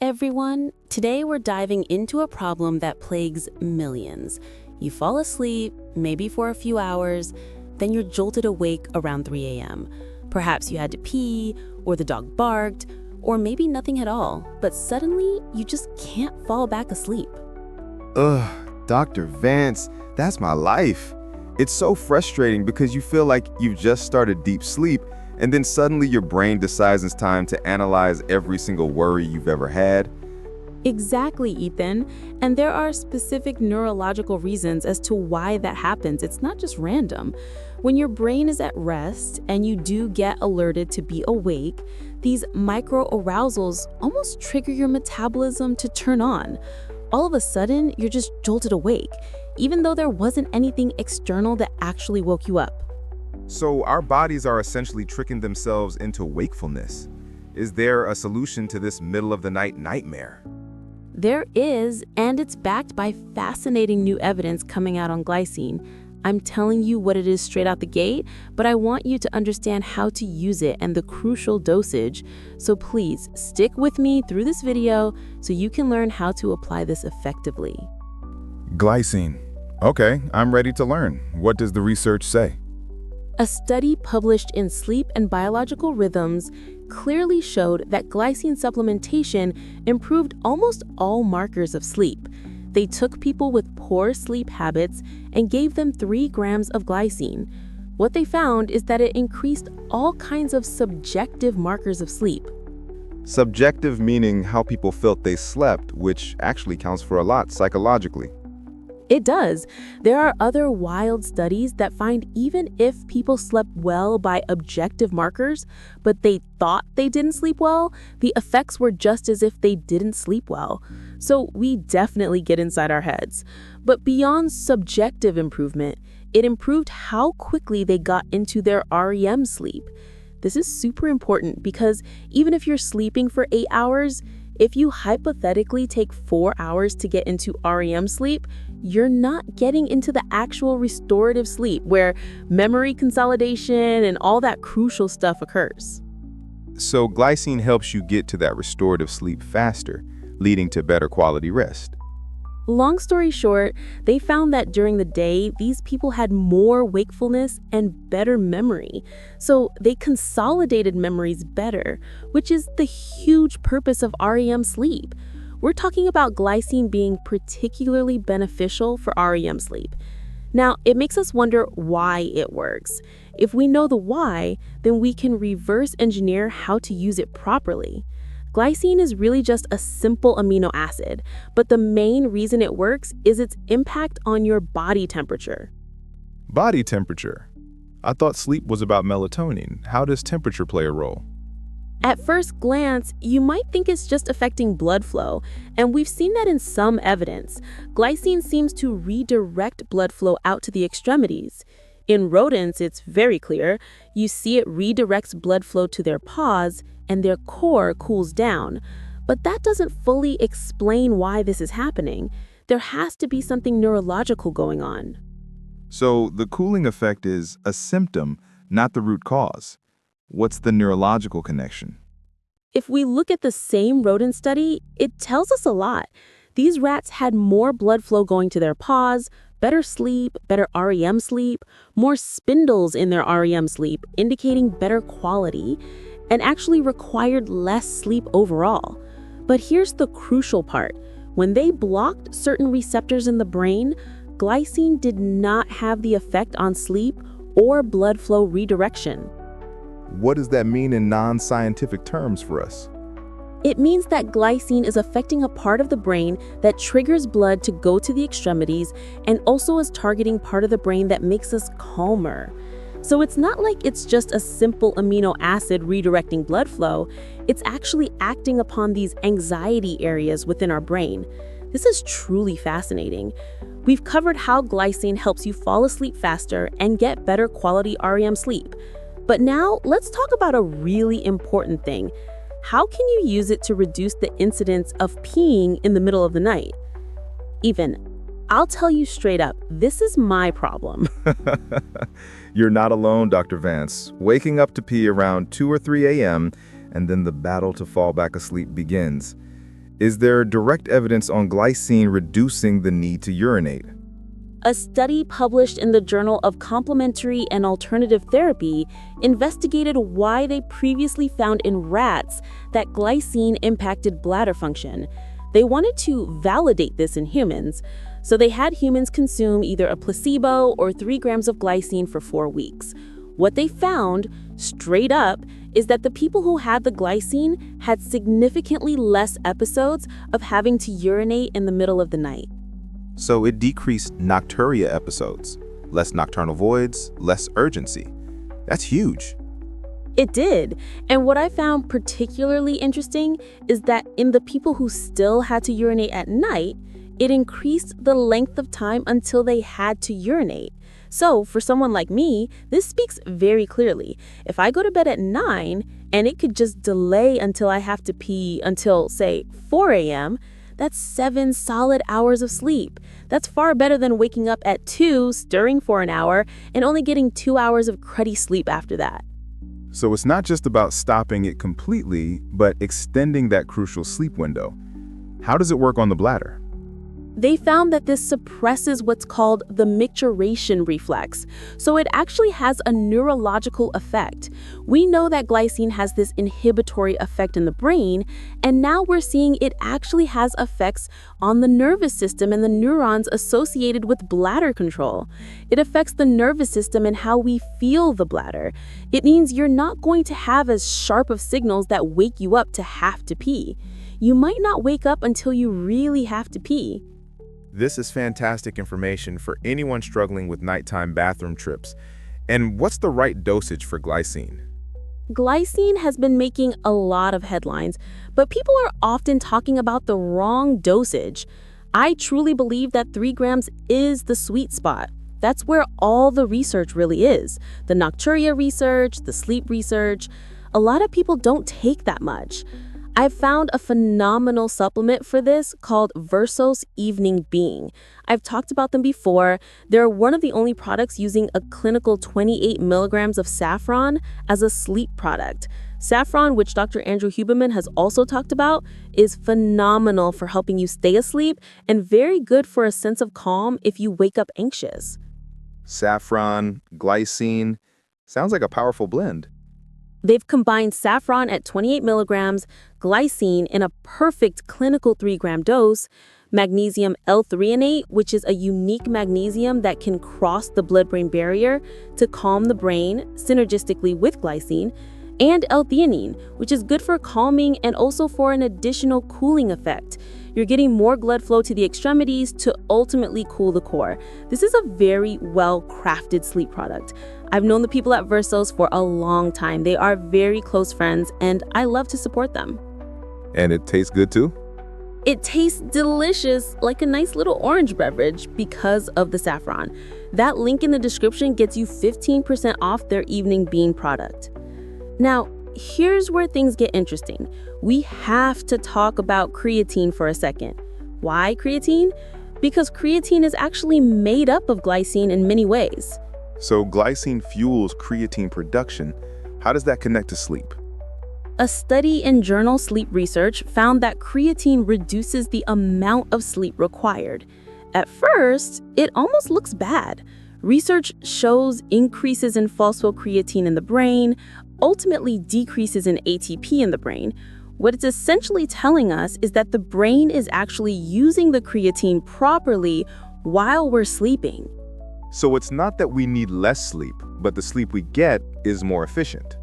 everyone! Today we're diving into a problem that plagues millions. You fall asleep, maybe for a few hours, then you're jolted awake around 3 a.m. Perhaps you had to pee, or the dog barked, or maybe nothing at all, but suddenly you just can't fall back asleep. Ugh, Dr. Vance, that's my life. It's so frustrating because you feel like you've just started deep sleep, and then suddenly your brain decides it's time to analyze every single worry you've ever had. Exactly, Ethan. And there are specific neurological reasons as to why that happens. It's not just random. When your brain is at rest and you do get alerted to be awake, these microarousals almost trigger your metabolism to turn on. All of a sudden, you're just jolted awake, even though there wasn't anything external that actually woke you up. So our bodies are essentially tricking themselves into wakefulness. Is there a solution to this middle-of-the-night nightmare? There is, and it's backed by fascinating new evidence coming out on glycine. I'm telling you what it is straight out the gate, but I want you to understand how to use it and the crucial dosage. So please stick with me through this video so you can learn how to apply this effectively. Glycine. Okay, I'm ready to learn. What does the research say? A study published in Sleep and Biological Rhythms clearly showed that glycine supplementation improved almost all markers of sleep. They took people with poor sleep habits and gave them 3 grams of glycine. What they found is that it increased all kinds of subjective markers of sleep. Subjective meaning how people felt they slept, which actually counts for a lot psychologically. It does. There are other wild studies that find even if people slept well by objective markers, but they thought they didn't sleep well, the effects were just as if they didn't sleep well. So we definitely get inside our heads. But beyond subjective improvement, it improved how quickly they got into their REM sleep. This is super important because even if you're sleeping for 8 hours, if you hypothetically take 4 hours to get into REM sleep, you're not getting into the actual restorative sleep where memory consolidation and all that crucial stuff occurs. So glycine helps you get to that restorative sleep faster, leading to better quality rest. Long story short, they found that during the day, these people had more wakefulness and better memory. So they consolidated memories better, which is the huge purpose of REM sleep. We're talking about glycine being particularly beneficial for REM sleep. Now, it makes us wonder why it works. If we know the why, then we can reverse engineer how to use it properly. Glycine is really just a simple amino acid, but the main reason it works is its impact on your body temperature. Body temperature. I thought sleep was about melatonin. How does temperature play a role? At first glance, you might think it's just affecting blood flow, and we've seen that in some evidence. Glycine seems to redirect blood flow out to the extremities. In rodents, it's very clear. You see it redirects blood flow to their paws, and their core cools down. But that doesn't fully explain why this is happening. There has to be something neurological going on. So the cooling effect is a symptom, not the root cause. What's the neurological connection? If we look at the same rodent study, it tells us a lot. These rats had more blood flow going to their paws, better sleep, better REM sleep, more spindles in their REM sleep, indicating better quality, and actually required less sleep overall. But here's the crucial part. When they blocked certain receptors in the brain, glycine did not have the effect on sleep or blood flow redirection. What does that mean in non-scientific terms for us? It means that glycine is affecting a part of the brain that triggers blood to go to the extremities and also is targeting part of the brain that makes us calmer. So it's not like it's just a simple amino acid redirecting blood flow. It's actually acting upon these anxiety areas within our brain. This is truly fascinating. We've covered how glycine helps you fall asleep faster and get better quality REM sleep. But now let's talk about a really important thing. How can you use it to reduce the incidence of peeing in the middle of the night? Even, I'll tell you straight up, this is my problem. You're not alone, Dr. Vance. Waking up to pee around 2 or 3 a.m., and then the battle to fall back asleep begins. Is there direct evidence on glycine reducing the need to urinate? A study published in the Journal of Complementary and Alternative Therapy investigated why they previously found in rats that glycine impacted bladder function. They wanted to validate this in humans, so they had humans consume either a placebo or 3 grams of glycine for 4 weeks. What they found, straight up, is that the people who had the glycine had significantly less episodes of having to urinate in the middle of the night. So it decreased Nocturia episodes, less nocturnal voids, less urgency. That's huge. It did. And what I found particularly interesting is that in the people who still had to urinate at night, it increased the length of time until they had to urinate. So for someone like me, this speaks very clearly. If I go to bed at 9 and it could just delay until I have to pee until, say, 4 a.m., that's 7 solid hours of sleep. That's far better than waking up at 2, stirring for an hour, and only getting 2 hours of cruddy sleep after that. So it's not just about stopping it completely, but extending that crucial sleep window. How does it work on the bladder? They found that this suppresses what's called the Micturition reflex, so it actually has a neurological effect. We know that glycine has this inhibitory effect in the brain, and now we're seeing it actually has effects on the nervous system and the neurons associated with bladder control. It affects the nervous system and how we feel the bladder. It means you're not going to have as sharp of signals that wake you up to have to pee. You might not wake up until you really have to pee. This is fantastic information for anyone struggling with nighttime bathroom trips. And what's the right dosage for glycine? Glycine has been making a lot of headlines, but people are often talking about the wrong dosage. I truly believe that 3 grams is the sweet spot. That's where all the research really is. The Nocturia research, the sleep research. A lot of people don't take that much. I've found a phenomenal supplement for this called Versos Evening Being. I've talked about them before. They're one of the only products using a clinical 28 milligrams of saffron as a sleep product. Saffron, which Dr. Andrew Huberman has also talked about, is phenomenal for helping you stay asleep and very good for a sense of calm if you wake up anxious. Saffron, glycine, sounds like a powerful blend. They've combined saffron at 28 milligrams, glycine in a perfect clinical 3-gram dose, magnesium L-threonate, which is a unique magnesium that can cross the blood-brain barrier to calm the brain synergistically with glycine, and L-theanine, which is good for calming and also for an additional cooling effect. You're getting more blood flow to the extremities to ultimately cool the core. This is a very well-crafted sleep product. I've known the people at Versos for a long time. They are very close friends, and I love to support them. And it tastes good too? It tastes delicious, like a nice little orange beverage because of the saffron. That link in the description gets you 15% off their Evening Bean product. Now, here's where things get interesting. We have to talk about creatine for a second. Why creatine? Because creatine is actually made up of glycine in many ways. So glycine fuels creatine production. How does that connect to sleep? A study in journal Sleep Research found that creatine reduces the amount of sleep required. At first, it almost looks bad. Research shows increases in phosphocreatine in the brain, ultimately decreases in ATP in the brain. What it's essentially telling us is that the brain is actually using the creatine properly while we're sleeping. So it's not that we need less sleep, but the sleep we get is more efficient.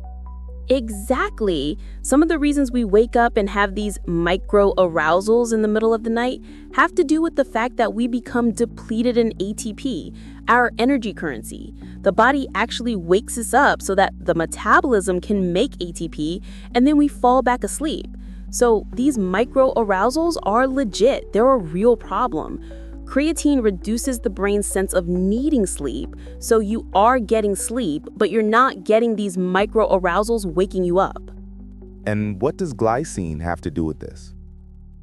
Exactly. Some of the reasons we wake up and have these microarousals in the middle of the night have to do with the fact that we become depleted in ATP, our energy currency. The body actually wakes us up so that the metabolism can make ATP, and then we fall back asleep. So these microarousals are legit. They're a real problem. Creatine reduces the brain's sense of needing sleep, so you are getting sleep, but you're not getting these microarousals waking you up. And what does glycine have to do with this?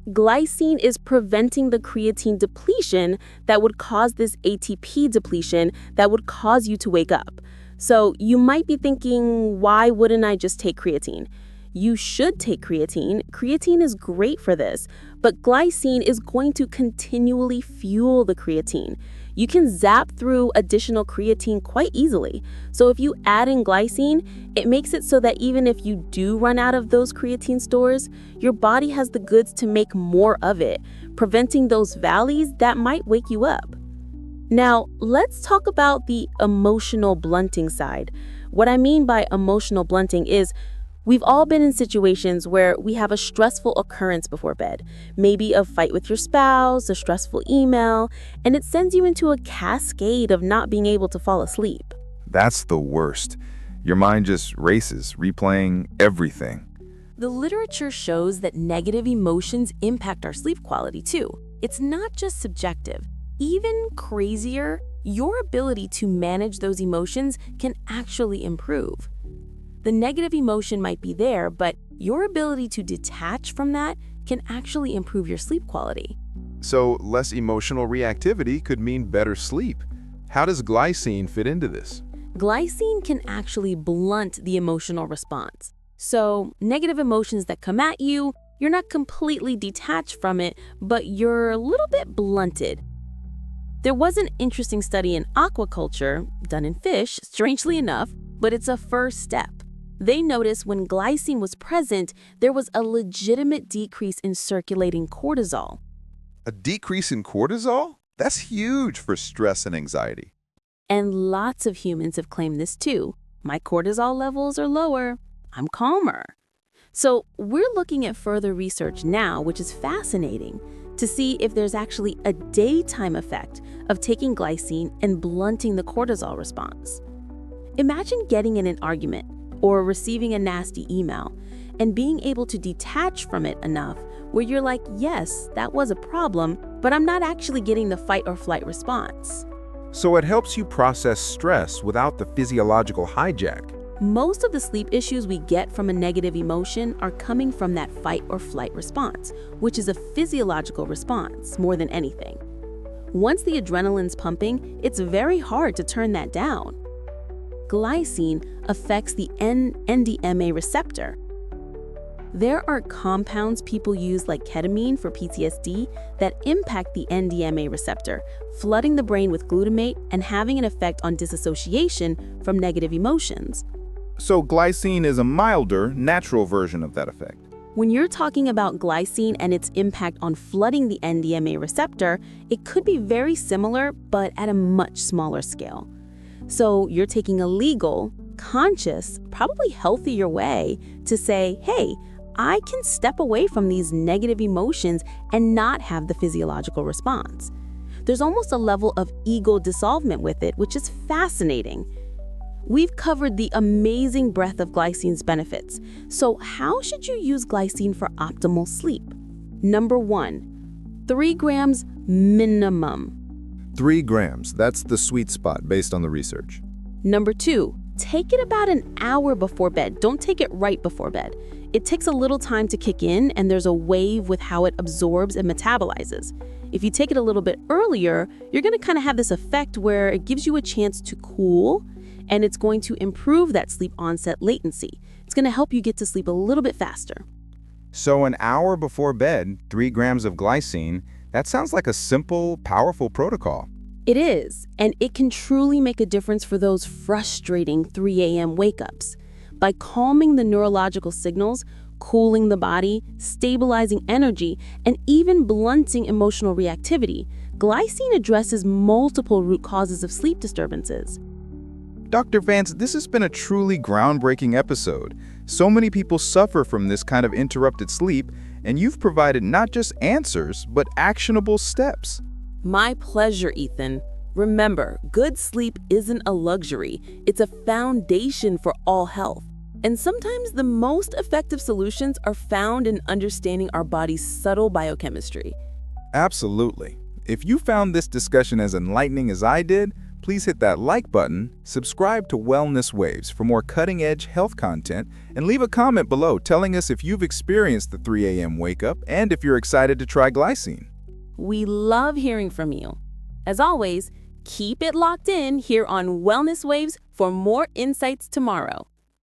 Glycine is preventing the creatine depletion that would cause this ATP depletion that would cause you to wake up. So you might be thinking, why wouldn't I just take creatine? You should take creatine. Creatine is great for this, but glycine is going to continually fuel the creatine. You can zap through additional creatine quite easily. So if you add in glycine, it makes it so that even if you do run out of those creatine stores, your body has the goods to make more of it, preventing those valleys that might wake you up. Now, let's talk about the emotional blunting side. What I mean by emotional blunting is we've all been in situations where we have a stressful occurrence before bed, maybe a fight with your spouse, a stressful email, and it sends you into a cascade of not being able to fall asleep. That's the worst. Your mind just races, replaying everything. The literature shows that negative emotions impact our sleep quality too. It's not just subjective. Even crazier, your ability to manage those emotions can actually improve. The negative emotion might be there, but your ability to detach from that can actually improve your sleep quality. So less emotional reactivity could mean better sleep. How does glycine fit into this? Glycine can actually blunt the emotional response. So negative emotions that come at you, you're not completely detached from it, but you're a little bit blunted. There was an interesting study in aquaculture, done in fish, strangely enough, but it's a first step. They noticed when glycine was present, there was a legitimate decrease in circulating cortisol. A decrease in cortisol? That's huge for stress and anxiety. And lots of humans have claimed this too. My cortisol levels are lower. I'm calmer. So we're looking at further research now, which is fascinating, to see if there's actually a daytime effect of taking glycine and blunting the cortisol response. Imagine getting in an argument or receiving a nasty email and being able to detach from it enough where you're like, yes, that was a problem, but I'm not actually getting the fight or flight response. So it helps you process stress without the physiological hijack. Most of the sleep issues we get from a negative emotion are coming from that fight or flight response, which is a physiological response more than anything. Once the adrenaline's pumping, it's very hard to turn that down. Glycine affects the NMDA receptor. There are compounds people use like ketamine for PTSD that impact the NMDA receptor, flooding the brain with glutamate and having an effect on disassociation from negative emotions. So glycine is a milder, natural version of that effect. When you're talking about glycine and its impact on flooding the NMDA receptor, it could be very similar, but at a much smaller scale. So you're taking a legal, conscious, probably healthier way to say, hey, I can step away from these negative emotions and not have the physiological response. There's almost a level of ego dissolvement with it, which is fascinating. We've covered the amazing breadth of glycine's benefits. So how should you use glycine for optimal sleep? Number 1, 3 grams minimum. 3 grams, that's the sweet spot based on the research. Number 2, take it about an hour before bed. Don't take it right before bed. It takes a little time to kick in, and there's a wave with how it absorbs and metabolizes. If you take it a little bit earlier, you're going to kind of have this effect where it gives you a chance to cool, and it's going to improve that sleep onset latency. It's going to help you get to sleep a little bit faster. So an hour before bed, 3 grams of glycine, that sounds like a simple, powerful protocol. It is, and it can truly make a difference for those frustrating 3 a.m. wake-ups. By calming the neurological signals, cooling the body, stabilizing energy, and even blunting emotional reactivity, glycine addresses multiple root causes of sleep disturbances. Dr. Vance, this has been a truly groundbreaking episode. So many people suffer from this kind of interrupted sleep, and you've provided not just answers, but actionable steps. My pleasure, Ethan. Remember, good sleep isn't a luxury. It's a foundation for all health. And sometimes the most effective solutions are found in understanding our body's subtle biochemistry. Absolutely. If you found this discussion as enlightening as I did, please hit that like button, subscribe to Wellness Waves for more cutting-edge health content, and leave a comment below telling us if you've experienced the 3 a.m. wake-up and if you're excited to try glycine. We love hearing from you. As always, keep it locked in here on Wellness Waves for more insights tomorrow.